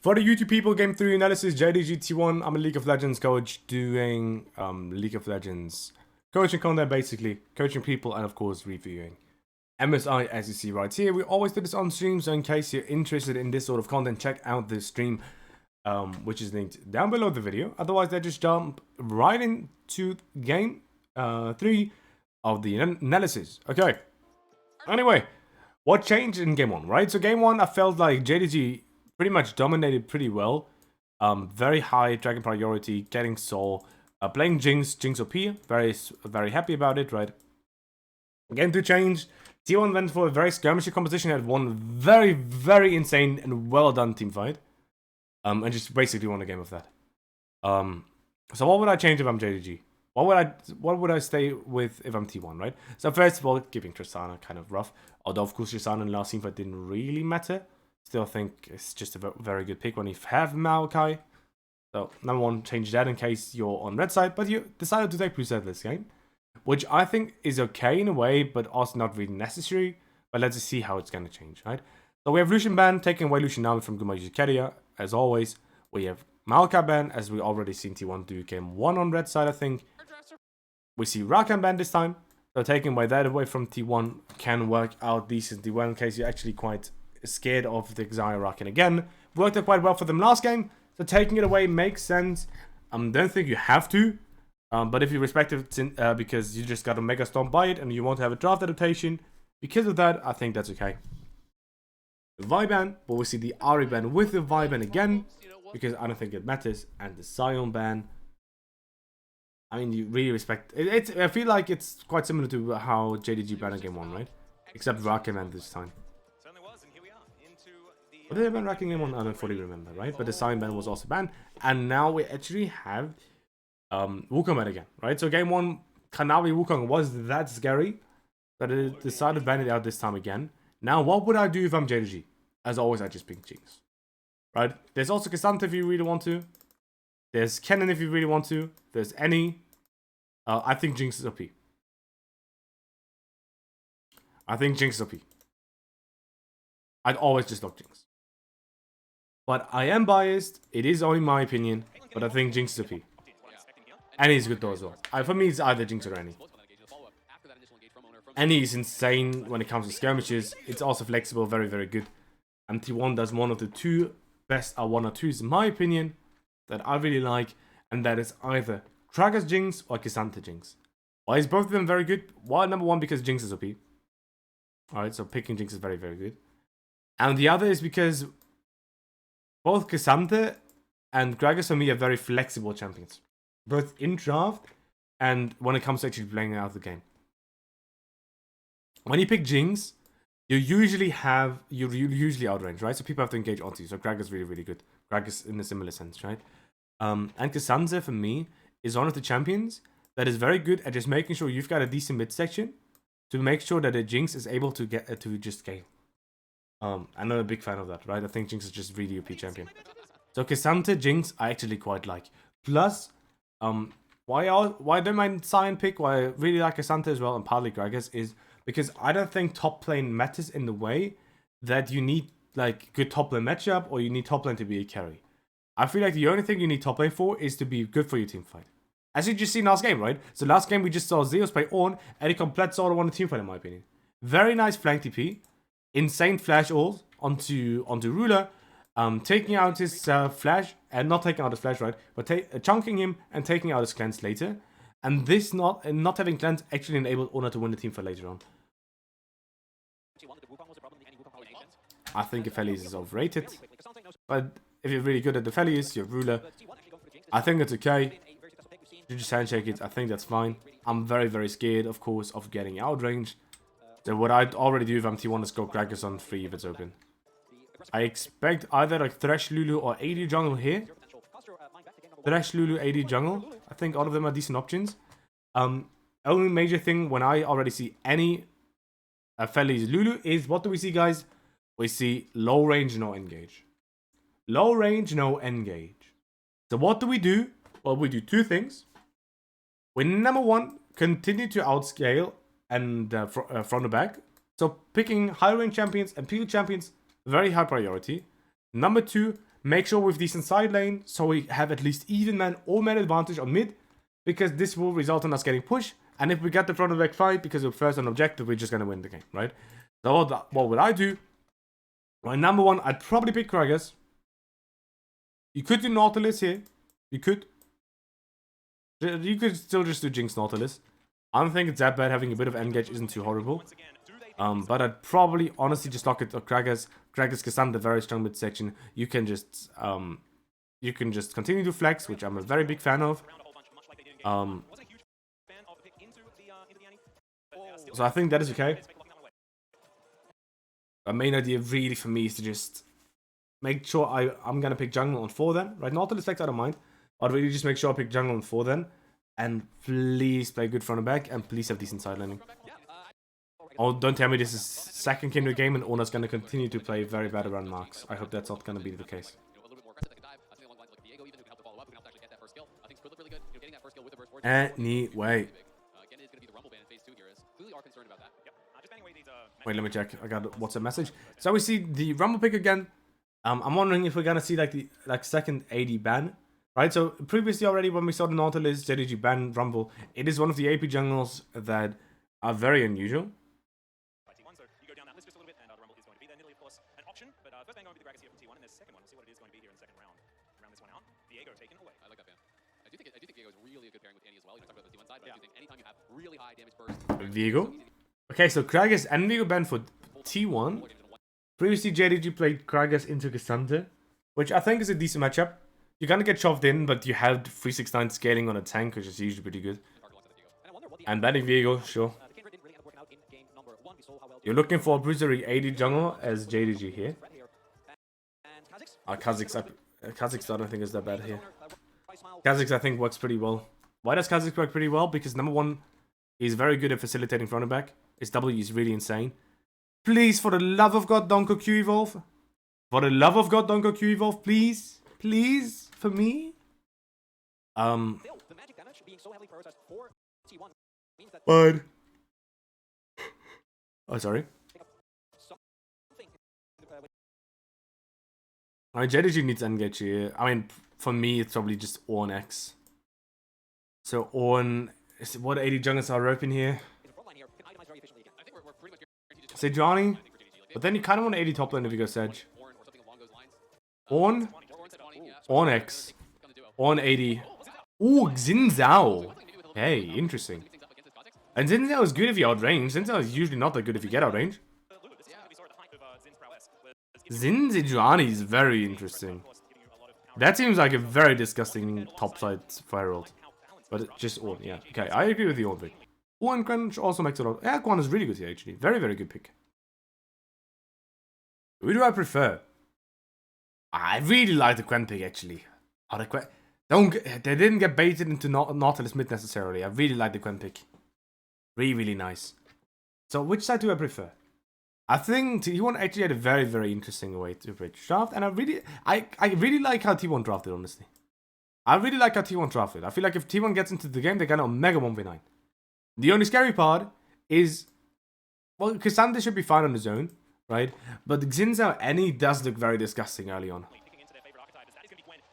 For the YouTube people, Game 3 analysis, JDG T1. I'm a League of Legends coach doing League of Legends coaching content, basically. Coaching people and, of course, reviewing MSI, as you see right here. We always do this on stream, so in case you're interested in this sort of content, check out this stream, which is linked down below the video. Otherwise, they just jump right into Game 3 of the analysis. Okay. Anyway, what changed in Game 1, right? So Game 1, I felt like JDG pretty much dominated pretty well. Very high dragon priority, getting soul, playing Jinx OP, very happy about it, right? Game 2 changed. T1 went for a very skirmishy composition, had one very insane and well done team fight. And just basically won a game of that. So what would I change if I'm JDG? What would I stay with if I'm T1, right? So first of all, keeping Tristana kind of rough. Although of course Tristana in last team fight didn't really matter. Still think it's just a very good pick when you have Maokai. So number one, change that in case you're on red side, but you decided to take preset this game, which I think is okay in a way, but also not really necessary. But let's just see how it's gonna change, right? So we have Lucian ban, taking away Lucian now from Gumayusi Keria, as always. We have Maokai ban, as we already seen T1 do game 1 on red side, I think. We see Rakan ban this time, so taking that away from T1 can work out decently well in case you're actually quite scared of the Xayah Rakan again. Worked out quite well for them last game, so taking it away makes sense. Don't think you have to, but if you respect it because you just got a Mega Storm by it and you want to have a draft adaptation, because of that, I think that's okay. The Viban, but we see the Ari ban with the Viban again, because I don't think it matters, and the Sion ban. I mean, you really respect it. I feel like it's quite similar to how JDG banned game 1, right? Except Rakan ban this time. What did they ban Rakan game 1? I don't fully remember, right? But the Sion ban was also banned, and now we actually have Wukong ban again, right? So game 1, Kanavi Wukong was that scary that it decided to ban it out this time again. Now, what would I do if I'm JDG? As always, I just pick Jinx, right? There's also Cassandra if you really want to. There's Kennen if you really want to. There's Annie. I think Jinx is OP. I think Jinx is OP. I'd always just lock Jinx. But I am biased. It is only my opinion. But I think Jinx is OP. Annie is good though as well. For me, it's either Jinx or Annie. Annie is insane when it comes to skirmishes. It's also flexible, very good. And T1 does one of the two best R1 or 2s in my opinion that I really like, and that is either Kragas Jinx or Cassandra Jinx. Why is both of them very good? Well, number one, because Jinx is OP. Alright, so picking Jinx is very good. And the other is because both Cassandra and Kragas for me are very flexible champions. Both in draft and when it comes to actually playing out the game. When you pick Jinx, you usually outrange, right? So people have to engage onto you. So Kragas is really good. Kragas in a similar sense, right? And Cassandra, for me, is one of the champions that is very good at just making sure you've got a decent midsection to make sure that the Jinx is able to get to just scale. I'm not a big fan of that, right? I think Jinx is just really OP champion. So Cassandra, Jinx, I actually quite like. Plus, why don't my Sion pick, why I really like Cassandra as well, and partly Kragas, is because I don't think top lane matters in the way that you need like good top lane matchup or you need top lane to be a carry. I feel like the only thing you need top lane for is to be good for your team fight. As you just seen last game, right? So last game we just saw Zeus play Oner and he complete sort of won the team fight in my opinion. Very nice flank TP. Insane flash ult onto Ruler. Taking out his flash, and not taking out his flash, right? But chunking him and taking out his cleanse later. And this not having cleanse actually enabled Oner to win the team fight later on. I think Aphelios is overrated. But if you're really good at the Aphelios, you're Ruler. I think it's okay. You just handshake it. I think that's fine. I'm very scared, of course, of getting outrange. So what I'd already do if I'm T1 is go Kragas on 3 if it's open. I expect either like Thresh, Lulu, or AD jungle here. Thresh, Lulu, AD jungle. I think all of them are decent options. Only major thing when I already see any Aphelios Lulu is, what do we see, guys? We see low range, no engage. Low range, no engage. So what do we do? Well, we do two things. We, number one, continue to outscale and from the back. So picking high range champions and PL champions, very high priority. Number two, make sure with decent side lane, so we have at least even man or man advantage on mid, because this will result in us getting pushed. And if we get the front of the back fight because we're first on objective, we're just gonna win the game, right? So what would I do? My number one, I'd probably pick Kragas. You could do Nautilus here. You could. You could still just do Jinx Nautilus. I don't think it's that bad. Having a bit of engage isn't too horrible. But I'd probably honestly just lock it to Kragas. Kragas Cassandra, very strong midsection. You can just continue to flex, which I'm a very big fan of. So I think that is okay. The main idea really for me is to just make sure I'm gonna pick jungle on 4 then. Right, Nautilus flex I don't mind. I'd really just make sure I pick jungle on 4 then. And please play good front and back, and please have decent side laning. Oh, don't tell me this is second game to game and Oner's gonna continue to play very bad around marks. I hope that's not gonna be the case. Anyway. Wait, let me check. I got a WhatsApp message. So we see the Rumble pick again. I'm wondering if we're gonna see like the second AD ban. Right, so previously already when we saw the Nautilus JDG ban Rumble, it is one of the AP jungles that are very unusual. So you go down that list just a little bit, and the Rumble is going to be there. Nidalee, of course, an option, but first thing going to be the Gragas here from T1, and there's a second one. We'll see what it is going to be here in the second round. Round this one out. Diego taken away. I like that ban. I do think Diego is really a good pairing with Annie as well. You know, talk about the T1 side, but I do think anytime you have really high damage burst. Viego. Okay, so Kragas and Viego ban for T1. Previously JDG played Kragas into Cassandra, which I think is a decent matchup. You're gonna get shoved in, but you have 369 scaling on a tank, which is usually pretty good. And banning Viego, sure. You're looking for a Bruisery 80 jungle as JDG here. Kha'Zix I don't think is that bad here. Kha'Zix I think works pretty well. Why does Kha'Zix work pretty well? Because number one, he's very good at facilitating front and back. His W is really insane. Please, for the love of God, don't go Q evolve. For the love of God, don't go Q evolve, please. Please, for me. But oh, sorry. I mean, JDG needs engage here. I mean, for me, it's probably just Orn X. So Orn, what 80 jungles are roping here? Sejuani, but then you kind of want 80 top lane if you go Sej. Orn, Orn X, Orn 80. Ooh, Xin Zhao. Hey, interesting. And Xin Zhao is good if you outrange. Xin Zhao is usually not that good if you get outrange. Xin Sejuani is very interesting. That seems like a very disgusting topside Firewall. But just Orn, yeah. Okay, I agree with the Orn pick. Orn Crunch also makes a lot. Yeah, Quan is really good here, actually. Very, very good pick. Who do I prefer? I really like the Quen pick, actually. Oh, the Quen... They didn't get baited into Nautilus mid necessarily. I really like the Quen pick. Really, really nice. So, which side do I prefer? I think T1 actually had a very, very interesting way to approach draft. And I really like how T1 drafted, honestly. I really like how T1 drafted. I feel like if T1 gets into the game, they're gonna Omega 1v9. The only scary part is... Well, Cassandra should be fine on his own, right? But Xin Zhao Annie does look very disgusting early on.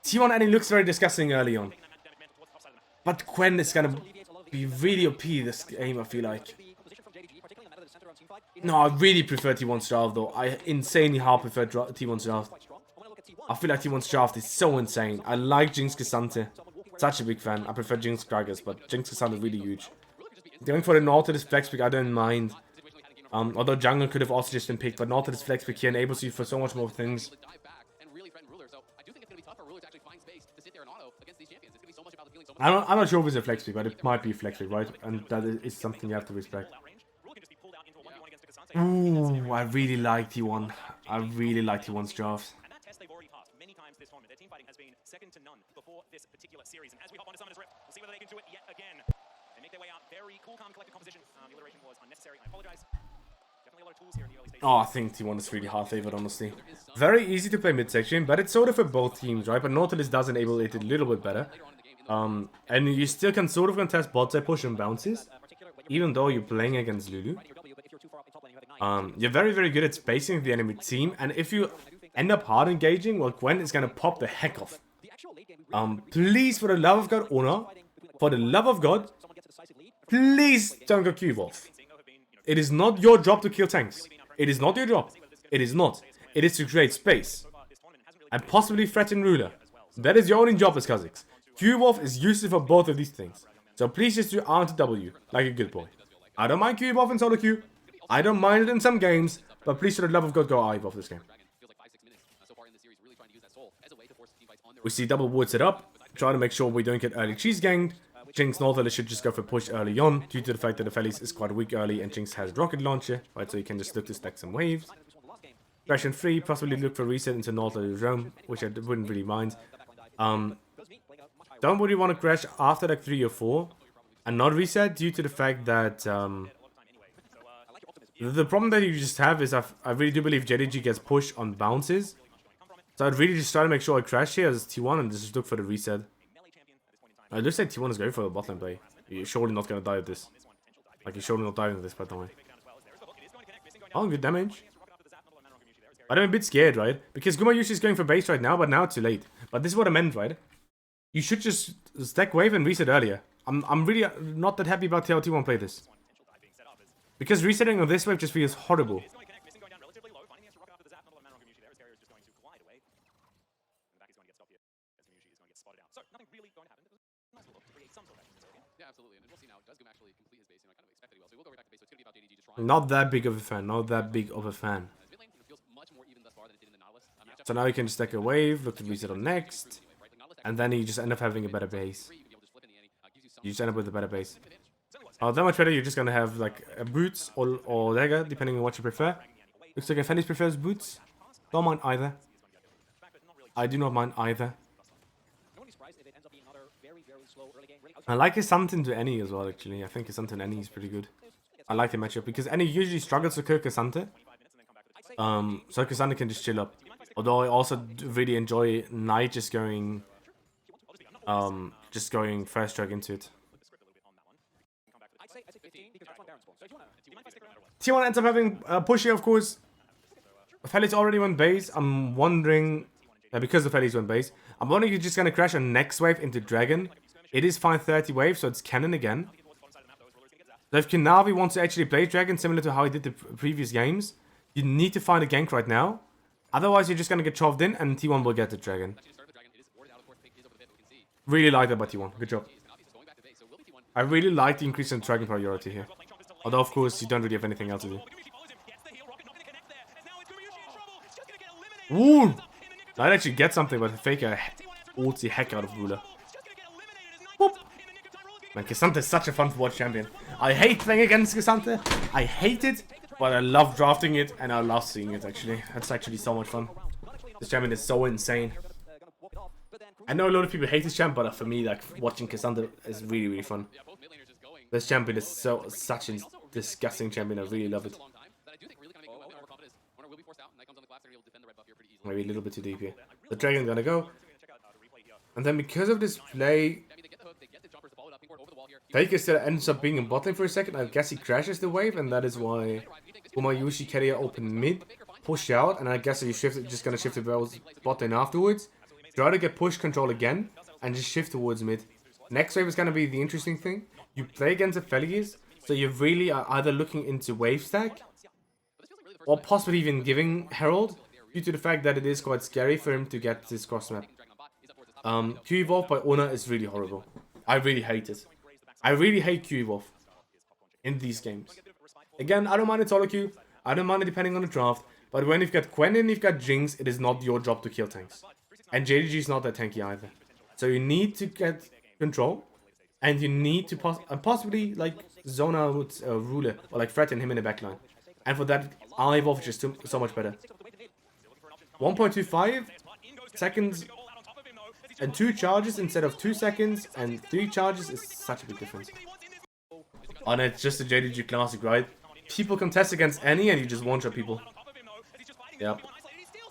T1 Annie looks very disgusting early on. But Quen is gonna be really OP this game, I feel like. No, I really prefer T1's draft though. I insanely hard prefer T1's draft. I feel like T1's draft is so insane. I like Jinx Cassandra. Such a big fan. I prefer Jinx Gragas, but Jinx Cassandra is really huge. Going for the Nautilus flex pick, I don't mind. Although jungle could have also just been picked, but Nautilus flex pick here enables you for so much more things. I'm not sure if it's a flex pick, but it might be a flex pick, right? And that is something you have to respect. Ooh, I really like T1. I really like T1's draft. And that test they've already passed many times this tournament. Their team fighting has been second to none before this particular series. And as we hop onto Summoner's Rift, we'll see whether they can do it yet again. They make their way out. Very cool, calm, collected composition. The alliteration was unnecessary. I apologize. Definitely a lot of tools here in the early stages. Oh, I think T1 is really hard favored, honestly. Very easy to play midsection, but it's sort of for both teams, right? But Nautilus does enable it a little bit better. And you still can sort of contest bot side push and bounces, even though you're playing against Lulu. You're very, very good at spacing the enemy team, and if you end up hard engaging, well, Gwen is gonna pop the heck off. Please, for the love of God, Oner, for the love of God, please don't go Q-Wolf. It is not your job to kill tanks. It is not your job. It is not. It is to create space. And possibly threaten ruler. That is your only job as Kazakhs. Q-Wolf is useful for both of these things. So please just do R to W, like a good boy. I don't mind Q-Wolf in solo queue. I don't mind it in some games. But please, for the love of God, go I-Wolf this game. We see double ward set up. Try to make sure we don't get early cheese ganged. Jinx Northerly should just go for push early on, due to the fact that the Fellies is quite weak early and Jinx has rocket launcher, right? So you can just look to stack some waves. Question 3, possibly look for reset into Northerly's roam, which I wouldn't really mind. Don't really want to crash after like 3 or 4 and not reset, due to the fact that the problem that you just have is I really do believe JDG gets pushed on bounces. So I'd really just try to make sure I crash here as T1 and just look for the reset. It looks like T1 is going for a bot lane play. You're surely not going to die at this. Like, you're surely not dying at this, by the way. Oh, good damage. But I'm a bit scared, right? Because Gumayusi is going for base right now, but now it's too late. But this is what I meant, right? You should just stack wave and reset earlier. I'm really not that happy about how T1 play this. Because resetting on this wave just feels horrible. Not that big of a fan, not that big of a fan. So now you can just stack a wave, look to reset on next, and then you just end up having a better base. You just end up with a better base. Oh, that much better, you're just gonna have like a boots or dagger, depending on what you prefer. Looks like Fennis prefers boots. Don't mind either. I do not mind either. I like his something to Annie as well, actually. I think his something to Annie is pretty good. I like the matchup because Annie usually struggles to kill Cassandra. So Cassandra can just chill up. Although I also really enjoy Knight just going first drag into it. T1 ends up having a push here, of course. Felix already went base. I'm wondering, because the Felix went base, I'm wondering if you're just gonna crash a next wave into Dragon. It is 530 wave, so it's cannon again. So if Kanavi wants to actually play Dragon, similar to how he did the previous games, you need to find a gank right now. Otherwise, you're just going to get shoved in, and T1 will get the Dragon. Really like that by T1. Good job. I really like the increase in Dragon priority here. Although, of course, you don't really have anything else to do. Ooh! I'd actually get something, but Faker ults the heck out of Ruler. Boop. Man, Cassandra is such a fun to watch champion. I hate playing against Cassandra. I hate it, but I love drafting it, and I love seeing it, actually. That's actually so much fun. This champion is so insane. I know a lot of people hate this champion, but for me, like, watching Cassandra is really, really fun. This champion is such a disgusting champion. I really love it. Maybe a little bit too deep here. The Dragon's gonna go. And then because of this play, Faker still ends up being in bot lane for a second. I guess he crashes the wave, and that is why Gumayusi Keria open mid, push out, and I guess he's just gonna shift to bot lane afterwards. Try to get push control again, and just shift towards mid. Next wave is gonna be the interesting thing. You play against the Fellies, so you really are either looking into wave stack, or possibly even giving Herald, due to the fact that it is quite scary for him to get this cross map. Q Evolve by Oner is really horrible. I really hate it. I really hate Q Evolve in these games. Again, I don't mind it solo queue. I don't mind it depending on the draft. But when you've got Gwen and you've got Jinx, it is not your job to kill tanks. And JDG is not that tanky either. So you need to get control. And you need to possibly like zone out Ruler or like threaten him in the backline. And for that, I-Evolve is just so much better. 1.25 seconds and 2 charges instead of 2 seconds and 3 charges is such a big difference. And it's just a JDG classic, right? People contest against any and you just one-shot people. Yep.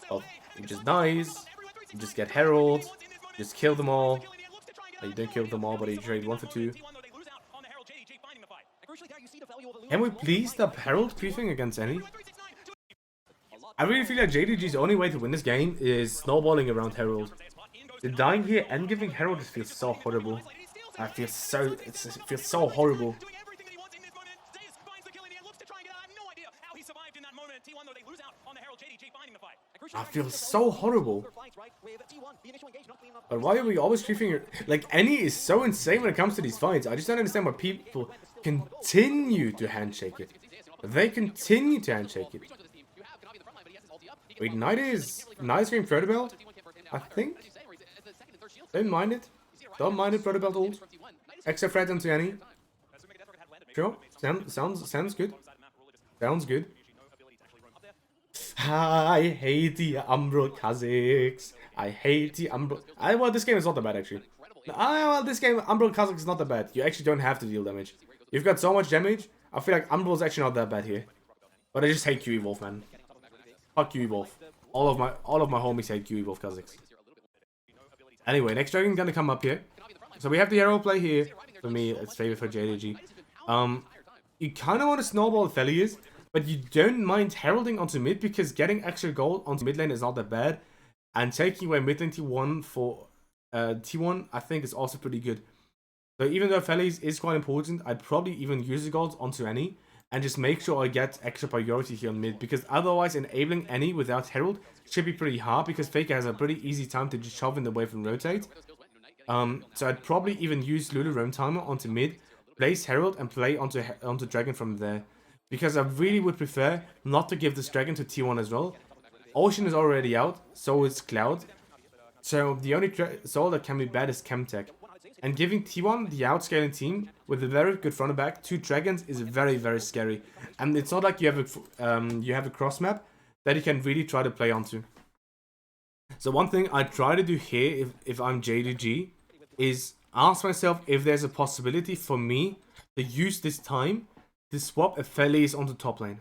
Oh, he just dies. You just get Herald. You just kill them all. You don't kill them all, but you trade 1 for 2. Can we please stop Herald griefing against any? I really feel like JDG's only way to win this game is snowballing around Herald. The dying here and giving Herald just feels so horrible. I feel so, it feels so horrible. I feel so horrible. But why are we always treating like Any is so insane when it comes to these fights. I just don't understand why people continue to handshake it. They continue to handshake it. Wait, Knight is getting Frodo Belt? I think. Don't mind it. Don't mind it, Frodo Belt ult. Extra threat onto Any. Sure. Sounds good. Sounds good. I hate the Umbral Kazakhs. I hate the Umbral. Well, this game is not that bad actually. Well, this game, Umbral Kazakh is not that bad. You actually don't have to deal damage. You've got so much damage. I feel like Umbral is actually not that bad here. But I just hate QE Wolf, man. Fuck QE Wolf. All of my homies hate QE Wolf Kazakhs. Anyway, next dragon gonna come up here. So we have the hero play here. For me, it's favorite for JDG. You kind of want to snowball Felius, but you don't mind heralding onto mid because getting extra gold onto mid lane is not that bad. And taking away mid lane T1 for T1, I think is also pretty good. So even though Felius is quite important, I'd probably even use the gold onto Any and just make sure I get extra priority here on mid, because otherwise enabling Any without herald should be pretty hard because Faker has a pretty easy time to just shove in the wave and rotate. So I'd probably even use Lulu Roam Timer onto mid, place Herald and play onto Dragon from there. Because I really would prefer not to give this Dragon to T1 as well. Ocean is already out, so is Cloud. So the only soul that can be bad is Chemtech. And giving T1 the outscaling team with a very good front and back, 2 Dragons is very, very scary. And it's not like you have a cross map that you can really try to play onto. So one thing I try to do here, if I'm JDG, is ask myself if there's a possibility for me to use this time to swap a Felius onto top lane.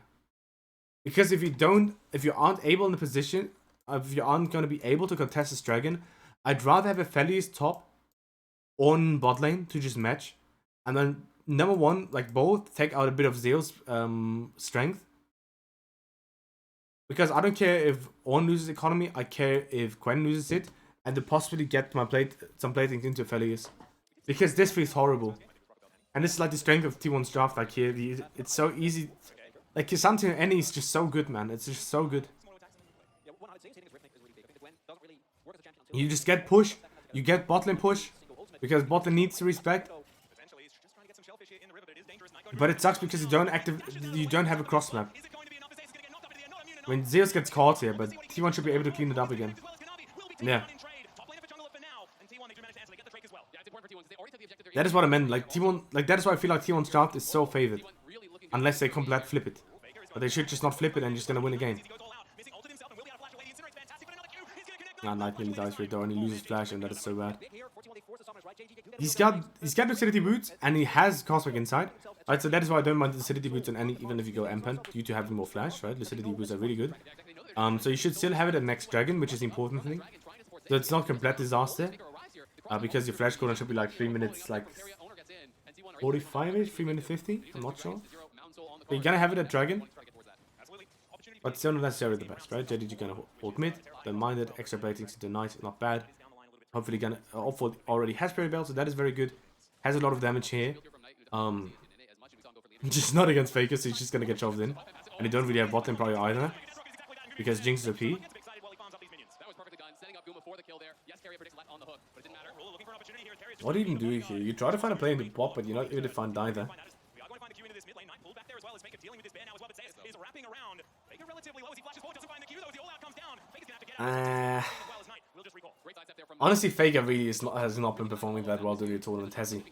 Because if you aren't able in the position, if you aren't going to be able to contest this dragon, I'd rather have a Felius top on bot lane to just match. And then number one, like both, take out a bit of Zeus strength. Because I don't care if Oner loses economy, I care if Gwen loses it. And to possibly get some platings into Felius. Because this feels horrible. And this is like the strength of T1's draft, like here, it's so easy. Like Kisante and Any is just so good, man. It's just so good. You just get push, you get bot lane push, because bot lane needs respect. But it sucks because you don't have a cross map. When Zeus gets caught here, but T1 should be able to clean it up again. Yeah. That is what I meant, like T1, like that is why I feel like T1's draft is so favored. Unless they completely flip it. But they should just not flip it and just gonna win a game. Nah, Knight nearly dies for it though, and he loses flash, and that is so bad. He's got Lucidity Boots, and he has Cosmic Insight. Right, so that is why I don't mind Lucidity Boots on Any, even if you go Empan, due to having more flash, right? Lucidity Boots are really good. So you should still have it at next dragon, which is the important thing. So it's not complete disaster. Because your flash cooldown should be like 3 minutes, like 45ish, 3 minutes 50. I'm not sure. But you're gonna have it at dragon, but still not necessarily the best, right? JDG gonna hold mid, don't mind it. Extra platings into Knight, not bad. Hopefully gonna already has Fairy Bell, so that is very good. Has a lot of damage here. Just not against Faker, so he's just gonna get shoved in. And you don't really have bot lane prior either, because Jinx is OP. What do you even do here? You try to find a play in the bot, but you're not able to find either. Honestly, Faker really has not been performing that well during the tournament, has he?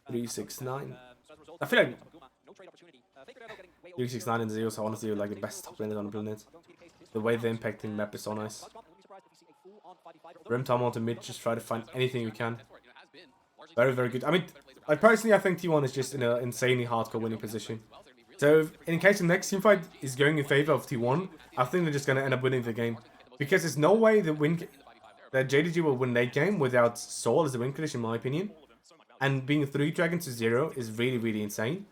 369. I feel like 369 and Zeus are honestly like the best top laners on the planet. The way they're impacting map is so nice. Rim time onto mid, just try to find anything you can. Very, very good. I mean, I think T1 is just in an insanely hardcore winning position. So, in case the next teamfight is going in favor of T1, I think they're just going to end up winning the game. Because there's no way that JDG will win late game without Soul as a win condition, in my opinion. And being 3 dragons to 0 is really, really insane.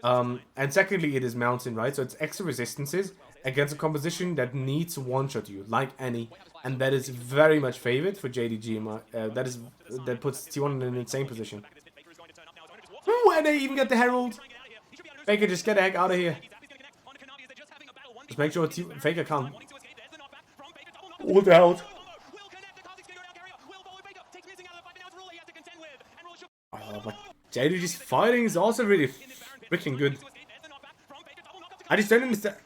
And secondly, it is mountain, right? So it's extra resistances against a composition that needs to one-shot you, like any. And that is very much favored for JDG. That puts T1 in an insane position. Ooh, and they even get the Herald. Faker, just get the heck out of here. Just make sure Faker can't ult out. Oh, but JDG's fighting is also really freaking good. I just don't understand.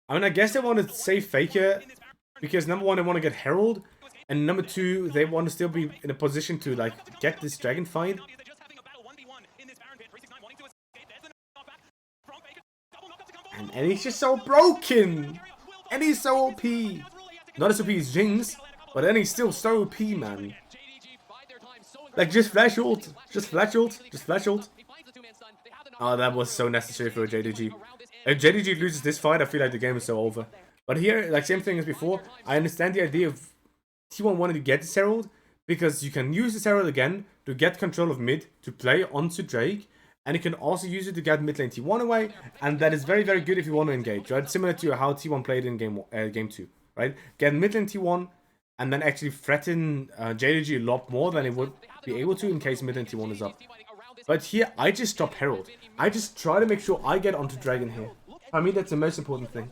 I mean, I guess they want to save Faker because number one, they want to get Herald, and number two, they want to still be in a position to like get this dragon fight. And he's just so broken, and he's so OP. Not as OP as Jinx, but then he's still so OP, man. Like just flash ult, just flash ult, just flash ult. Oh, that was so necessary for JDG. If JDG loses this fight, I feel like the game is so over. But here, like same thing as before, I understand the idea of T1 wanting to get this Herald, because you can use this Herald again to get control of mid, to play onto Drake, and you can also use it to get mid lane T1 away, and that is very, very good if you want to engage, right? Similar to how T1 played in game 2, right? Get mid lane T1, and then actually threaten JDG a lot more than it would be able to in case mid lane T1 is up. But here, I just stop Herald. I just try to make sure I get onto Dragon here. I mean, that's the most important thing.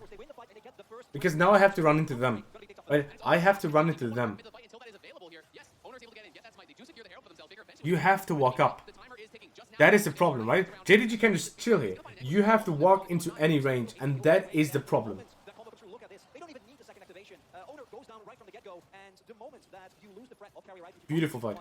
Because now I have to run into them. Right? I have to run into them. You have to walk up. That is the problem, right? JDG can just chill here. You have to walk into any range, and that is the problem. Beautiful fight.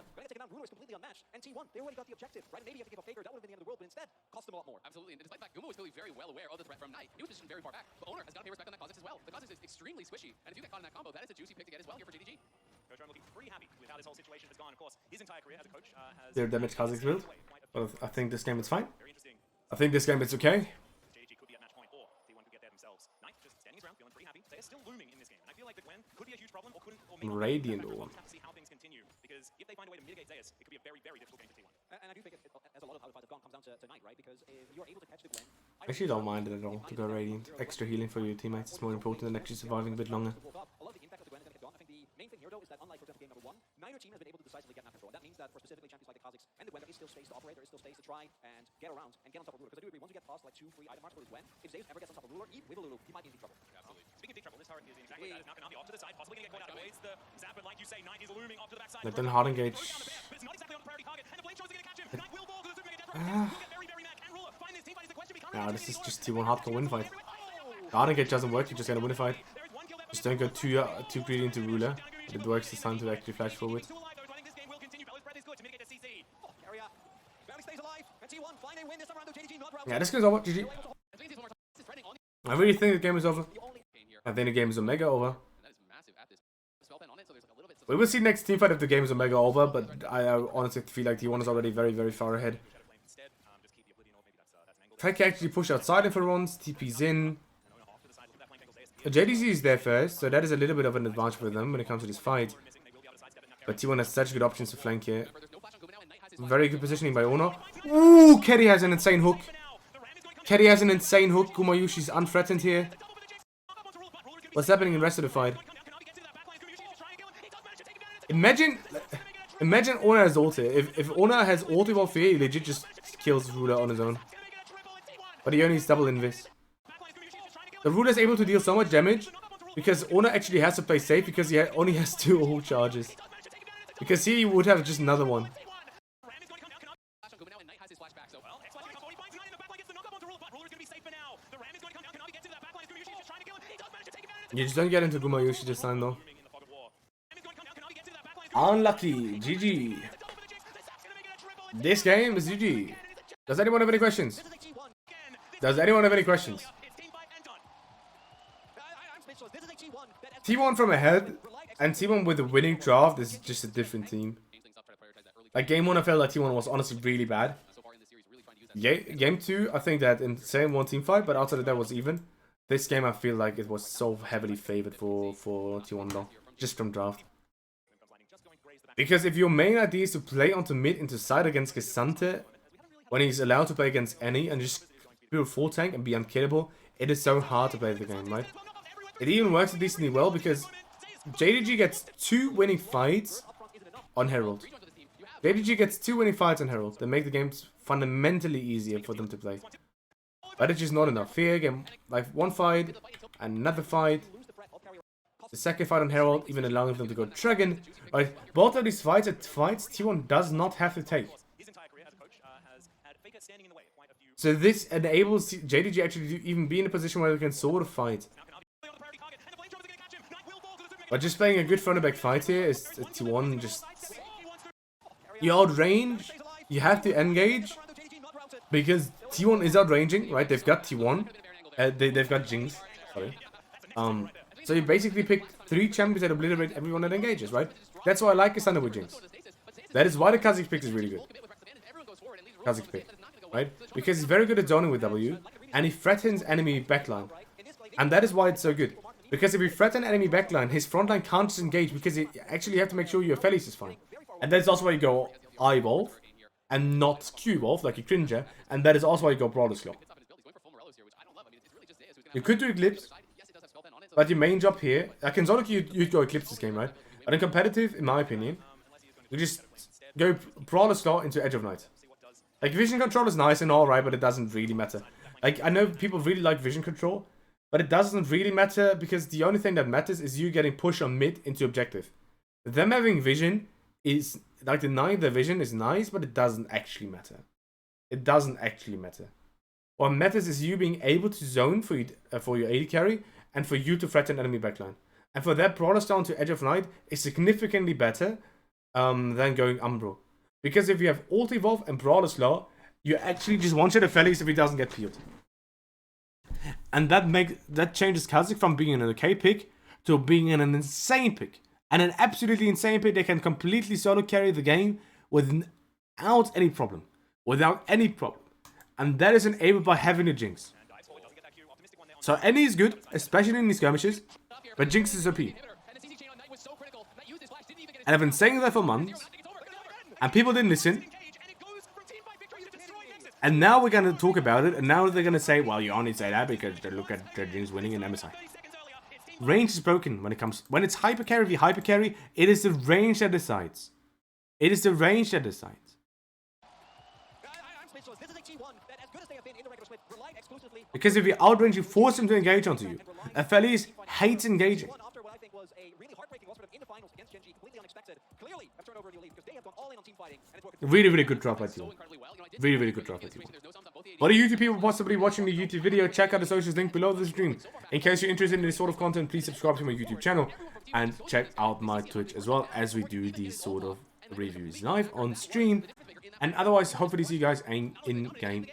They already got the objective, right? Maybe if they gave a Faker, that would have been the end of the world, but instead, cost them a lot more. Absolutely, and despite the fact Gumayusi was clearly very well aware of the threat from Knight, he was positioned very far back. But Oner has got to pay respect on that Kha'Zix as well. The Kha'Zix is extremely squishy, and if you get caught in that combo, that is a juicy pick to get as well here for JDG. Coach, I'm looking pretty happy with how this whole situation has gone. Of course, his entire career as a coach has... Their damage Kha'Zix build. But I think this game is fine. I think this game is okay. JDG could be at match point, or T1 could get there themselves. Knight just standing his ground, feeling pretty happy. They are still looming in this game. And I feel like the Gwen could be a huge problem, or couldn't, or maybe Radiant we'll Orb. have to see how things continue, because if they find a way to mitigate Zeus, it could be a very, very difficult game for T1. And I do think, as a lot of how the fights have gone, comes down to Knight, right? Because if you're able to catch the Gwen... I actually don't mind it at all to go Radiant. Extra healing for your teammates is more important than actually surviving a bit longer. A lot of the impact of the Gwen is going to get gone. I think the main thing here, though, is that unlike, for example, game number 1, neither team has been able to decisively get map control. And that means that for specifically champions like the Kha'Zix and the Gwen, there is still space to operate, there is still space to try and get around and get on top of Ruler. Because I do agree, once you get past like 2 free item marks for this Gwen, if Zeus ever gets on top of Ruler, even with a Lulu, he might be in deep trouble. Absolutely. Speaking of deep trouble, this turret is in exactly that. Now Kanavi off to the side, possibly going to get caught out. Avoids the zap, but like you say, Knight is looming off to the backside. Let them hard engage. But it's not exactly on the priority target, and the flame shows are going to catch him. Knight will fall because it's going to get death. He'll get very, very mad. Can Ruler find this team fight? Is the question. Nah, this is just T1 hardcore win fight. Hard engage doesn't work, you just get a win fight. Just don't go too greedy into Ruler. But it works this time to actually flash forward. Yeah, this game's over. GG. I really think the game is over. I think the game is Omega over. We will see next teamfight if the game is Omega over, but I honestly feel like T1 is already very, very far ahead. Trek actually push outside if it runs, TP's in. JDG is there first, so that is a little bit of an advantage for them when it comes to this fight. But T1 has such good options to flank here. Very good positioning by Oner. Ooh, Keria has an insane hook. Keria has an insane hook. Gumayusi's unthreatened here. What's happening in the rest of the fight? Imagine Oner has ult here. If Oner has ult while fear, he legit just kills Ruler on his own. But he only needs double invis. The Ruler is able to deal so much damage because Oner actually has to play safe because he only has 2 ult charges. Because he would have just another one. You just don't get into Gumayusi this time though. Unlucky. GG. This game is GG. Does anyone have any questions? Does anyone have any questions? T1 from ahead and T1 with the winning draft is just a different team. Like game 1 I felt like T1 was honestly really bad. Yeah, game 2 I think that in the same one team fight, but outside of that was even. This game I feel like it was so heavily favored for T1 though, just from draft. Because if your main idea is to play onto mid into side against Gesante, when he's allowed to play against any and just do a full tank and be unkillable, it is so hard to play the game, right? It even works decently well because JDG gets 2 winning fights on Herald. JDG gets 2 winning fights on Herald that make the games fundamentally easier for them to play. But it's just not enough. Here again, like 1 fight, another fight, the second fight on Herald, even allowing them to go Dragon. Right, both of these fights are fights T1 does not have to take. So this enables JDG actually to even be in a position where they can sort of fight. But just playing a good front and back fight here is T1 just... You outrange, you have to engage, because T1 is outranging, right? They've got T1, they've got Jinx, sorry. So you basically pick 3 champions that obliterate everyone that engages, right? That's why I like Cassandra with Jinx. That is why the Kha'Zix pick is really good. Kha'Zix pick, right? Because he's very good at zoning with W, and he threatens enemy backline. And that is why it's so good. Because if you threaten enemy backline, his frontline can't just engage, because you actually have to make sure your Felice is fine. And that is also why you go I-Evolve, and not Q-Evolve, like a Cringer, and that is also why you go Brawler Slow. You could do Eclipse, but your main job here, like in Zonic you'd go Eclipse this game, right? But in competitive, in my opinion, you just go Brawler Slow into Edge of Night. Like, vision control is nice and alright, but it doesn't really matter. Like, I know people really like vision control, but it doesn't really matter because the only thing that matters is you getting pushed on mid into objective. Them having vision is, like, denying their vision is nice, but it doesn't actually matter. It doesn't actually matter. What matters is you being able to zone for your AD carry and for you to threaten enemy backline. And for that, Brawler Stone to Edge of Night is significantly better than going Umbro. Because if you have Ult Evolve and Brawler Slaw, you actually just one-shot a Felix if he doesn't get peeled. And that changes Kha'Zix from being an okay pick to being an insane pick. And an absolutely insane pick that can completely solo carry the game without any problem. Without any problem. And that is enabled by having a Jinx. So any is good, especially in these skirmishes, but Jinx is OP. And I've been saying that for months, and people didn't listen. And now we're going to talk about it, and now they're going to say, well, you only say that because they look at their Jinx winning in MSI. Range is broken when it's hyper carry v hyper carry, it is the range that decides. It is the range that decides. Because if you outrange, you force him to engage onto you. Aphelios hates engaging. Really, really good drop at you. Really, really good drop at you. For the YouTube people possibly watching the YouTube video, check out the socials link below the stream. In case you're interested in this sort of content, please subscribe to my YouTube channel and check out my Twitch as well, as we do these sort of reviews live on stream. And otherwise, hopefully see you guys in game